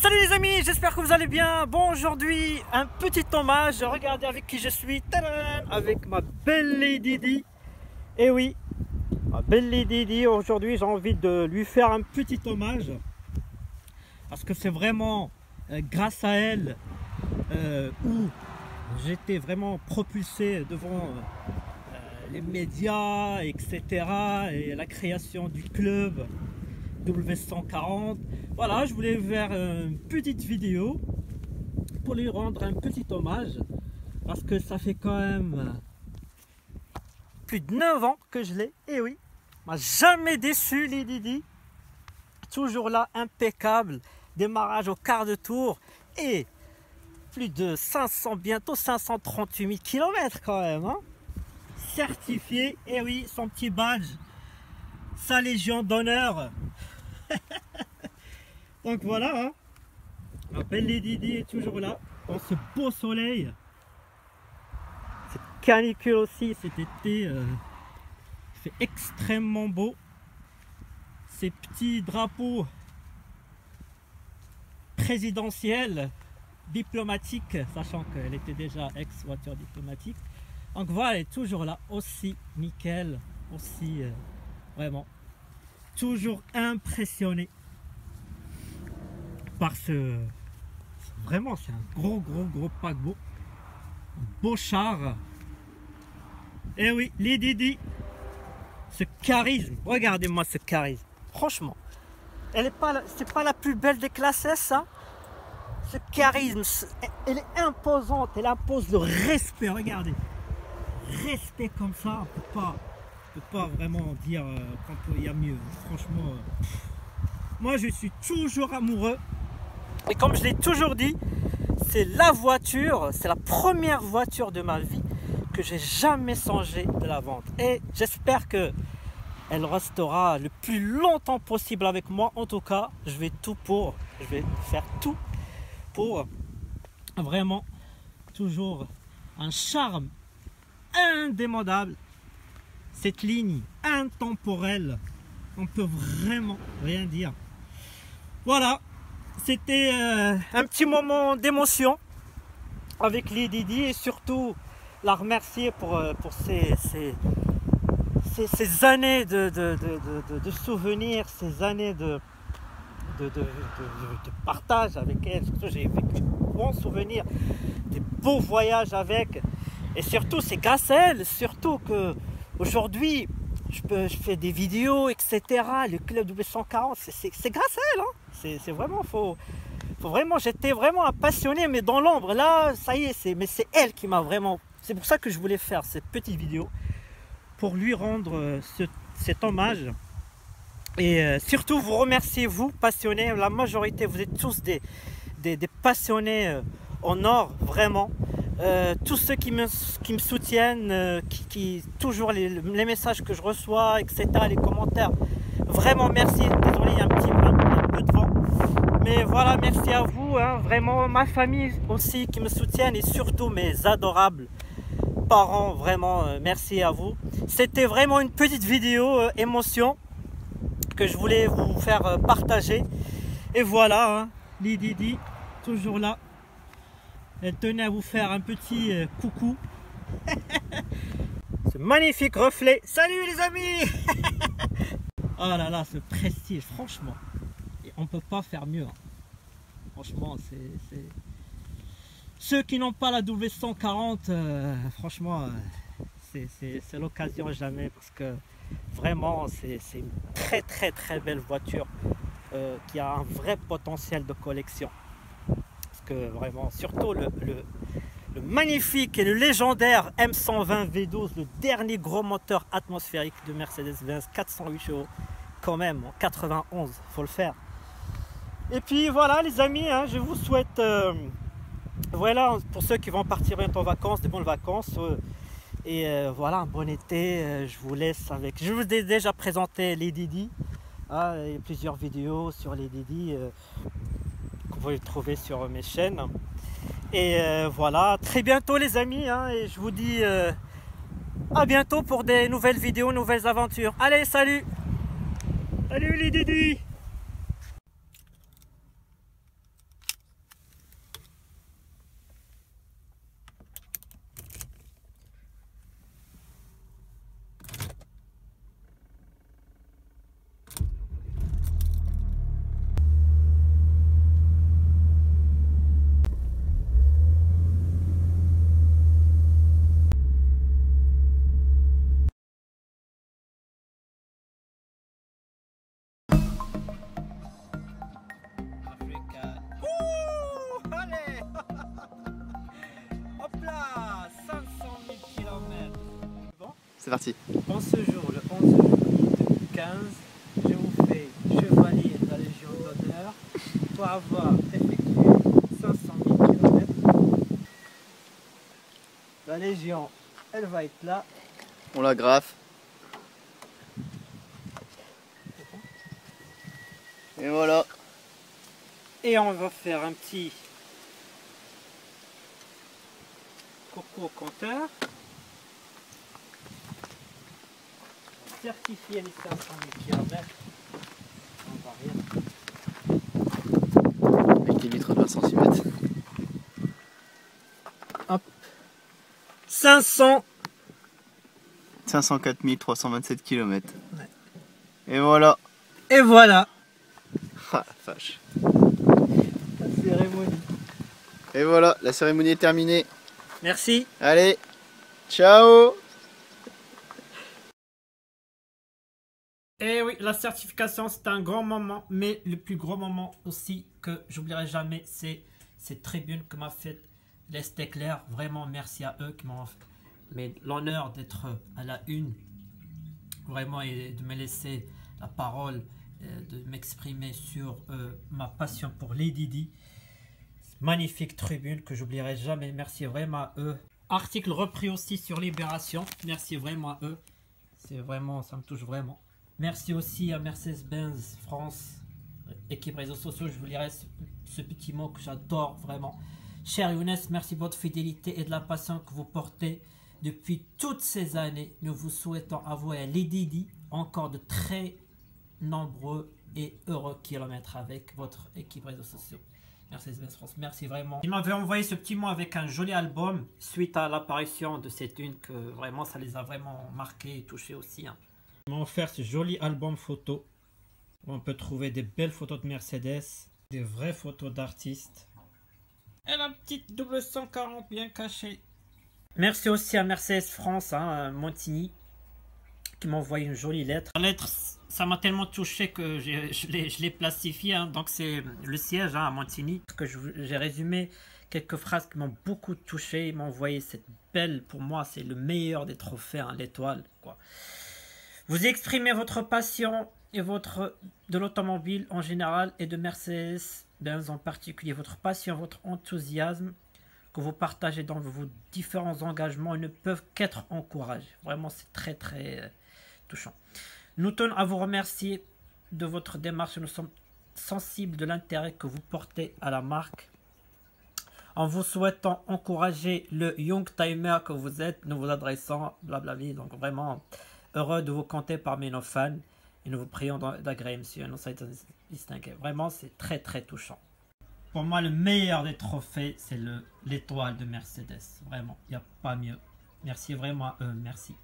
Salut les amis, j'espère que vous allez bien. Bon, aujourd'hui, un petit hommage. Regardez avec qui je suis. Tadam, avec ma belle Lady Di. Et oui, ma belle Lady Di. Aujourd'hui, j'ai envie de lui faire un petit hommage. Parce que c'est vraiment grâce à elle où j'étais vraiment propulsé devant les médias, etc. Et la création du club W140. Voilà, je voulais faire une petite vidéo pour lui rendre un petit hommage parce que ça fait quand même plus de 9 ans que je l'ai. Et oui, m'a jamais déçu Lady Di, toujours là, impeccable, démarrage au quart de tour et plus de 500, bientôt 538 000 km quand même, hein. Certifié, et oui, son petit badge, sa légion d'honneur. Donc voilà, hein. Ma belle Lady Di est toujours là, dans ce beau soleil. Cette canicule aussi, cet été, il fait extrêmement beau. Ces petits drapeaux présidentiels, diplomatiques, sachant qu'elle était déjà ex-voiture diplomatique. Donc voilà, elle est toujours là, aussi nickel, aussi vraiment, toujours impressionné par ce... Vraiment, c'est un gros paquebot, un beau char. Et oui, Lady Di, ce charisme, regardez-moi ce charisme, franchement, elle est pas, c'est pas la plus belle des classes S, hein. Ce charisme, elle est imposante, elle impose le respect, regardez, respect comme ça, on peut pas vraiment dire qu'il y a mieux, franchement, moi je suis toujours amoureux. Et comme je l'ai toujours dit, c'est la voiture, c'est la première voiture de ma vie que j'ai jamais songé de la vendre. Et j'espère que elle restera le plus longtemps possible avec moi. En tout cas, je vais faire tout pour vraiment toujours un charme indémodable. Cette ligne intemporelle, on peut vraiment rien dire. Voilà. C'était un petit moment d'émotion avec Lady Di et surtout la remercier pour ces années de souvenirs, ces années de partage avec elle. Surtout j'ai vécu de bons souvenirs, des beaux voyages avec, et surtout c'est grâce à elle, surtout que aujourd'hui je fais des vidéos, etc. Le club W140, c'est grâce à elle, hein. C'est vraiment, faut vraiment, j'étais vraiment un passionné, mais dans l'ombre. Là, ça y est, mais c'est elle qui m'a vraiment... C'est pour ça que je voulais faire cette petite vidéo, pour lui rendre cet hommage. Et surtout, vous remerciez, vous, passionnés. La majorité, vous êtes tous des passionnés en or, vraiment. Tous ceux qui me soutiennent, toujours les messages que je reçois, etc., les commentaires. Vraiment, merci. Désolé, il y a un peu de vent. Mais voilà, merci à vous, hein, vraiment, ma famille aussi qui me soutiennent et surtout mes adorables parents, vraiment, merci à vous. C'était vraiment une petite vidéo émotion que je voulais vous faire partager. Et voilà, hein, Lady Di, toujours là. Elle tenait à vous faire un petit coucou. Ce magnifique reflet. Salut les amis. Oh là là, ce prestige, franchement. Et on peut pas faire mieux, hein. Franchement, c'est... Ceux qui n'ont pas la W140, franchement, c'est l'occasion jamais, parce que vraiment, c'est une très belle voiture qui a un vrai potentiel de collection. Parce que vraiment, surtout le magnifique et le légendaire M120 V12, le dernier gros moteur atmosphérique de Mercedes-Benz, 408 chevaux, quand même, en 91, faut le faire. Et puis voilà les amis, hein, je vous souhaite, voilà, pour ceux qui vont partir bientôt en vacances, des bonnes vacances. Et voilà, un bon été, je vous laisse avec... Je vous ai déjà présenté Lady Di, hein, il y a plusieurs vidéos sur Lady Di que vous pouvez trouver sur mes chaînes. Et voilà, très bientôt les amis, hein, et je vous dis à bientôt pour des nouvelles vidéos, nouvelles aventures. Allez, salut! Salut Lady Di! c'est parti. En ce jour, le 11 juillet 2015, je vous fais chevalier de la Légion d'honneur pour avoir effectué 500 000 km. La Légion, elle va être là. On la graffe. Et voilà. Et on va faire un petit coucou au compteur. Certifier les 500 000 km. On va rien. Avec tes litres de 20 cm. Hop. 504 327 km. Ouais. Et voilà. Et voilà. Ah la vache. La cérémonie. Et voilà, la cérémonie est terminée. Merci. Allez, ciao. Et oui, la certification, c'est un grand moment, mais le plus grand moment aussi que j'oublierai jamais, c'est cette tribune que m'a faite l'Est Éclair. Vraiment, merci à eux qui m'ont fait l'honneur d'être à la une. Vraiment, et de me laisser la parole, de m'exprimer sur ma passion pour Lady Di. Magnifique tribune que j'oublierai jamais. Merci vraiment à eux. Article repris aussi sur Libération. Merci vraiment à eux. C'est vraiment, ça me touche vraiment. Merci aussi à Mercedes-Benz France, équipe réseaux sociaux. Je vous lirai ce petit mot que j'adore vraiment. Cher Younes, merci de votre fidélité et de la passion que vous portez depuis toutes ces années. Nous vous souhaitons à vous et à Lady Di encore de très nombreux et heureux kilomètres avec votre équipe réseaux sociaux. Mercedes-Benz France, merci vraiment. Ils m'avaient envoyé ce petit mot avec un joli album suite à l'apparition de cette une que vraiment ça les a vraiment marqués et touchés aussi. Ils m'ont offert ce joli album photo où on peut trouver des belles photos de Mercedes, des vraies photos d'artistes et la petite double 140 bien cachée. Merci aussi à Mercedes France, Montigny, qui m'a envoyé une jolie lettre. La lettre, ça m'a tellement touché que je l'ai plastifié. Donc c'est le siège à Montigny. J'ai résumé quelques phrases qui m'ont beaucoup touché. Ils m'ont envoyé cette belle, pour moi, c'est le meilleur des trophées, l'étoile, quoi. Vous exprimez votre passion et de l'automobile en général et de Mercedes-Benz en particulier. Votre passion, votre enthousiasme que vous partagez dans vos différents engagements ne peuvent qu'être encouragés. Vraiment, c'est très très touchant. Nous tenons à vous remercier de votre démarche. Nous sommes sensibles de l'intérêt que vous portez à la marque. En vous souhaitant encourager le young timer que vous êtes, nous vous adressons blablabla. Donc vraiment heureux de vous compter parmi nos fans et nous vous prions d'agréer, monsieur. Nous sommes distingués. Vraiment, c'est très très touchant. Pour moi, le meilleur des trophées, c'est l'étoile de Mercedes. Vraiment, il n'y a pas mieux. Merci vraiment à eux. Merci.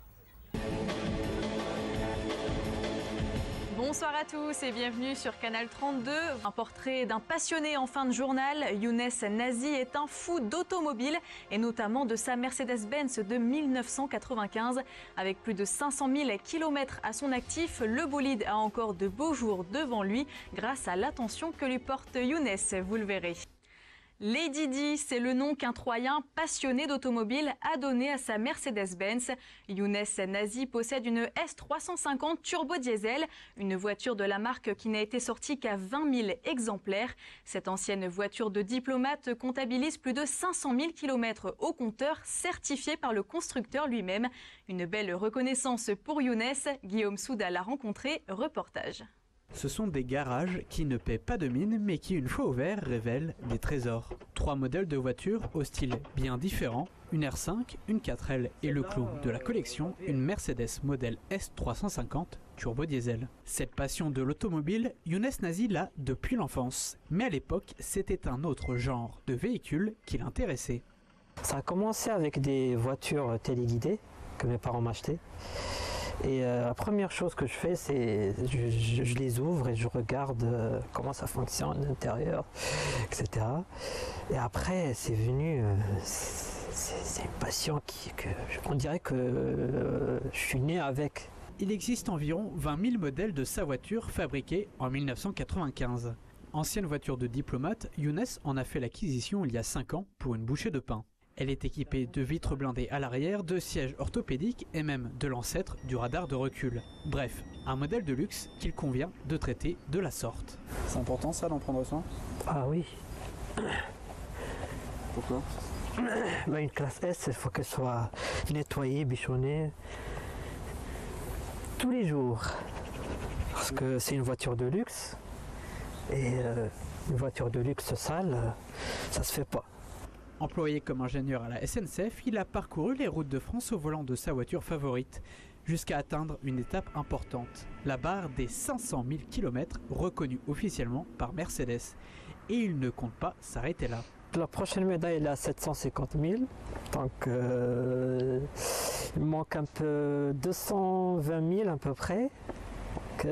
Bonsoir à tous et bienvenue sur Canal 32. Un portrait d'un passionné en fin de journal. Younes Nazi est un fou d'automobile et notamment de sa Mercedes-Benz de 1995. Avec plus de 500 000 km à son actif, le bolide a encore de beaux jours devant lui grâce à l'attention que lui porte Younes, vous le verrez. Lady Di, c'est le nom qu'un Troyen passionné d'automobile a donné à sa Mercedes-Benz. Younes Nazi possède une S350 turbo diesel, une voiture de la marque qui n'a été sortie qu'à 20 000 exemplaires. Cette ancienne voiture de diplomate comptabilise plus de 500 000 km au compteur, certifié par le constructeur lui-même. Une belle reconnaissance pour Younes. Guillaume Souda l'a rencontré, reportage. Ce sont des garages qui ne paient pas de mine mais qui une fois ouverts révèlent des trésors. 3 modèles de voitures au style bien différent, une R5, une 4L et le clou de la collection, une Mercedes modèle S350 turbo diesel. Cette passion de l'automobile, Younes Nazi l'a depuis l'enfance. Mais à l'époque, c'était un autre genre de véhicule qui l'intéressait. Ça a commencé avec des voitures téléguidées que mes parents m'achetaient. Et la première chose que je fais, c'est je les ouvre et je regarde comment ça fonctionne à l'intérieur, etc. Et après, c'est venu, c'est une passion on dirait que je suis né avec. Il existe environ 20 000 modèles de sa voiture fabriquée en 1995. Ancienne voiture de diplomate, Younes en a fait l'acquisition il y a 5 ans pour une bouchée de pain. Elle est équipée de vitres blindées à l'arrière, de sièges orthopédiques et même de l'ancêtre du radar de recul. Bref, un modèle de luxe qu'il convient de traiter de la sorte. C'est important ça d'en prendre soin? Ah oui. Pourquoi? Ben, une classe S, il faut qu'elle soit nettoyée, bichonnée tous les jours. Parce que c'est une voiture de luxe. Et une voiture de luxe sale, ça se fait pas. Employé comme ingénieur à la SNCF, il a parcouru les routes de France au volant de sa voiture favorite, jusqu'à atteindre une étape importante, la barre des 500 000 km reconnue officiellement par Mercedes. Et il ne compte pas s'arrêter là. La prochaine médaille elle est à 750 000, donc il manque un peu 220 000 à peu près. Donc,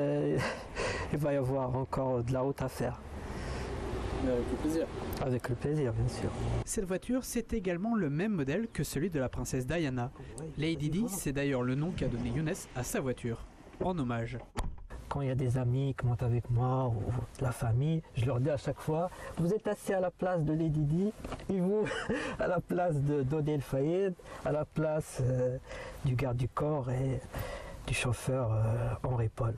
il va y avoir encore de la route à faire. Mais avec le plaisir. Avec le plaisir, bien sûr. Cette voiture, c'est également le même modèle que celui de la princesse Diana. Lady Di, c'est d'ailleurs le nom qu'a donné Younes à sa voiture, en hommage. Quand il y a des amis qui montent avec moi ou la famille, je leur dis à chaque fois, vous êtes assis à la place de Lady Di et vous à la place d'Odile Fayed, à la place du garde du corps et du chauffeur Henri Paul.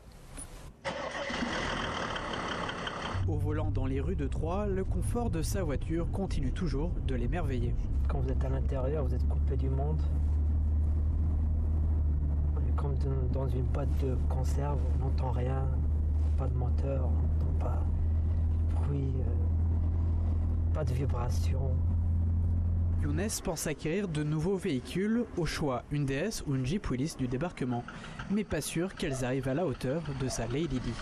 Au volant dans les rues de Troyes, le confort de sa voiture continue toujours de l'émerveiller. Quand vous êtes à l'intérieur, vous êtes coupé du monde. On est comme dans une boîte de conserve, on n'entend rien, pas de moteur, on n'entend pas de bruit, pas de vibration. Younes pense acquérir de nouveaux véhicules, au choix une DS ou une Jeep Willys du débarquement, mais pas sûr qu'elles arrivent à la hauteur de sa Lady Di.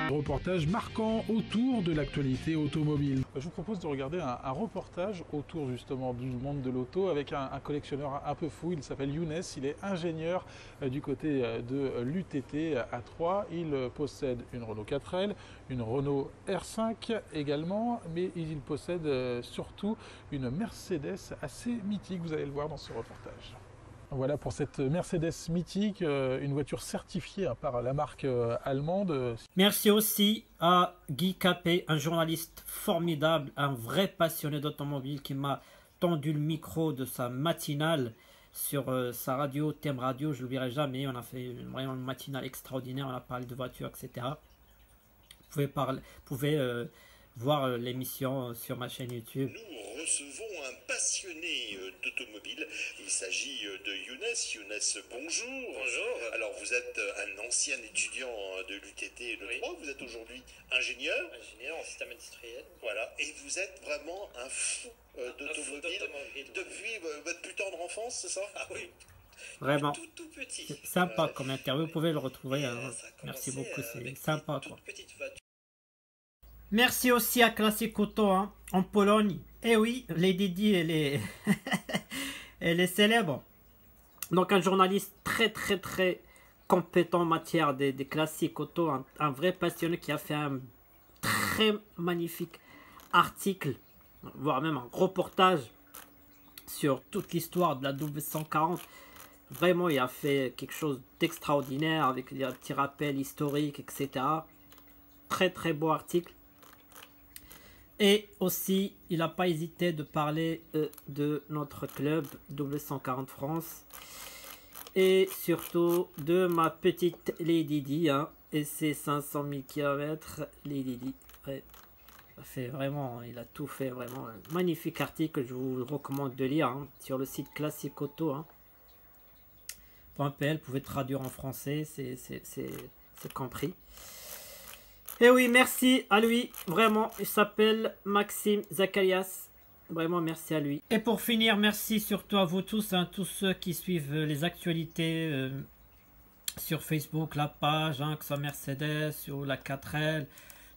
Reportage marquant autour de l'actualité automobile. Je vous propose de regarder un reportage autour justement du monde de l'auto avec un collectionneur un peu fou. Il s'appelle Younes, il est ingénieur du côté de l'UTT à Troyes. Il possède une Renault 4L, une Renault R5 également, mais il possède surtout une Mercedes assez mythique, vous allez le voir dans ce reportage. Voilà pour cette Mercedes mythique, une voiture certifiée par la marque allemande. Merci aussi à Guy Capet, un journaliste formidable, un vrai passionné d'automobile qui m'a tendu le micro de sa matinale sur sa radio, Thème Radio, je ne l'oublierai jamais. On a fait vraiment une matinale extraordinaire, on a parlé de voitures, etc. Vous pouvez voir l'émission sur ma chaîne YouTube. Nous recevons un passionné d'automobile. Il s'agit de Younes. Younes, bonjour. Bonjour. Alors, vous êtes un ancien étudiant de l'UTT de Troyes. Vous êtes aujourd'hui ingénieur. Ingénieur en système industriel. Voilà. Et vous êtes vraiment un fou d'automobile depuis votre plus tendre enfance, c'est ça? Ah oui. Vraiment. Tout petit. C'est sympa comme interview. Vous pouvez le retrouver. Merci beaucoup. C'est sympa, quoi. Merci aussi à Classic Auto en Pologne. Eh oui, Lady Di, elle est, elle est célèbre. Donc un journaliste très compétent en matière des classiques auto. Un vrai passionné qui a fait un très magnifique article, voire même un reportage sur toute l'histoire de la W140. Vraiment, il a fait quelque chose d'extraordinaire avec des petits rappels historiques, etc. Très beau article. Et aussi, il n'a pas hésité de parler de notre club W140 France. Et surtout de ma petite Lady Di et ses 500 000 km. Lady Di. Ouais, ça fait vraiment, il a tout fait. Vraiment un magnifique article. Je vous recommande de lire sur le site Classic Auto. .pl, vous pouvez traduire en français. C'est compris. Et oui, merci à lui, vraiment, il s'appelle Maxime Zacharias, vraiment merci à lui. Et pour finir, merci surtout à vous tous, tous ceux qui suivent les actualités sur Facebook, la page, que ce soit Mercedes ou la 4L,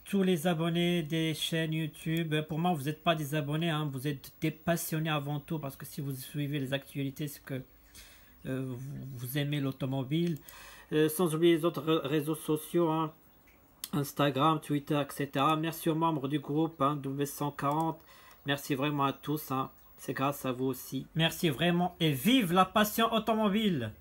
tous les abonnés des chaînes YouTube. Pour moi, vous n'êtes pas des abonnés, vous êtes des passionnés avant tout, parce que si vous suivez les actualités, c'est que vous aimez l'automobile. Sans oublier les autres réseaux sociaux, Instagram, Twitter, etc. Merci aux membres du groupe W140. Merci vraiment à tous. C'est grâce à vous aussi. Merci vraiment et vive la passion automobile!